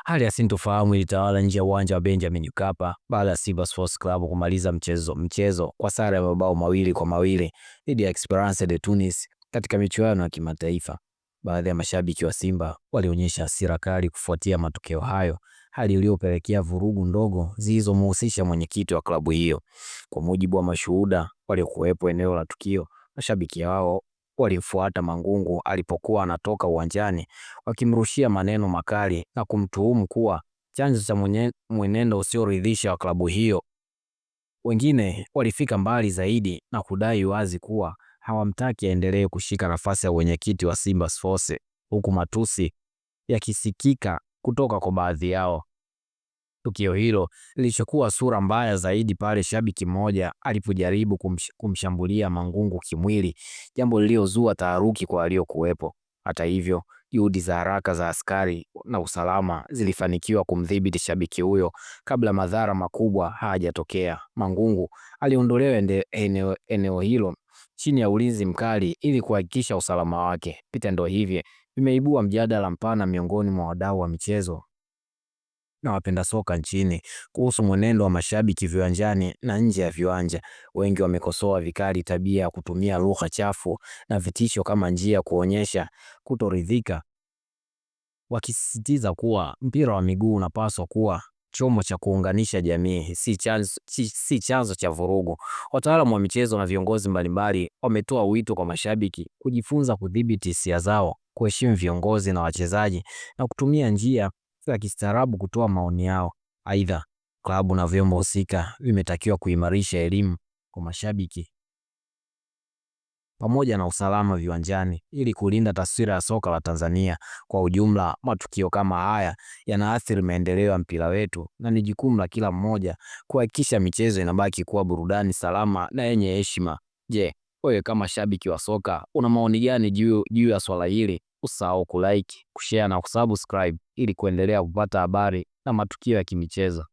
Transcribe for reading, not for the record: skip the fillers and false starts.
Hali ya sintofahamu ilitawala nje ya uwanja wa Benjamin Mkapa baada ya Simba Sports Club kumaliza mchezo kwa sare ya mabao 2-2 dhidi ya Esperance de Tunis katika michuano ya kimataifa. Baadhi ya mashabiki wa Simba walionyesha hasira kali kufuatia matokeo hayo, hali iliyopelekea vurugu ndogo zilizomhusisha mwenyekiti wa klabu hiyo. Kwa mujibu wa mashuhuda waliokuwepo eneo la tukio, mashabiki hao walimfuata Mangungu alipokuwa anatoka uwanjani, wakimrushia maneno makali na kumtuhumu kuwa chanzo cha mwenendo usioridhisha wa klabu hiyo. Wengine walifika mbali zaidi na kudai wazi kuwa hawamtaki aendelee kushika nafasi ya mwenyekiti wa Simba Sports, huku matusi yakisikika kutoka kwa baadhi yao. Tukio hilo lilichukua sura mbaya zaidi pale shabiki mmoja alipojaribu kumshambulia Mangungu kimwili, jambo lililozua taharuki kwa waliokuwepo. Hata hivyo, juhudi za haraka za askari na usalama zilifanikiwa kumdhibiti shabiki huyo kabla madhara makubwa hayajatokea. Mangungu aliondolewa eneo hilo chini ya ulinzi mkali ili kuhakikisha usalama wake. Vitendo hivi vimeibua mjadala mpana miongoni mwa wadau wa michezo na wapenda soka nchini kuhusu mwenendo wa mashabiki viwanjani na nje ya viwanja. Wengi wamekosoa vikali tabia ya kutumia lugha chafu na vitisho kama njia ya kuonyesha kutoridhika, wakisisitiza kuwa mpira wa miguu unapaswa kuwa chombo cha kuunganisha jamii, si chanzo cha vurugu. Wataalamu wa michezo na viongozi mbalimbali wametoa wito kwa mashabiki kujifunza kudhibiti hisia zao, kuheshimu viongozi na wachezaji na kutumia njia za kistaarabu kutoa maoni yao. Aidha, klabu na vyombo husika vimetakiwa kuimarisha elimu kwa mashabiki pamoja na usalama viwanjani ili kulinda taswira ya soka la Tanzania. Kwa ujumla, matukio kama haya yanaathiri maendeleo ya mpira wetu na ni jukumu la kila mmoja kuhakikisha michezo inabaki kuwa burudani salama na yenye heshima. Je, wewe kama shabiki wa soka una maoni gani juu ya swala hili? Usisahau kulike, kushare na kusubscribe ili kuendelea kupata habari na matukio ya kimichezo.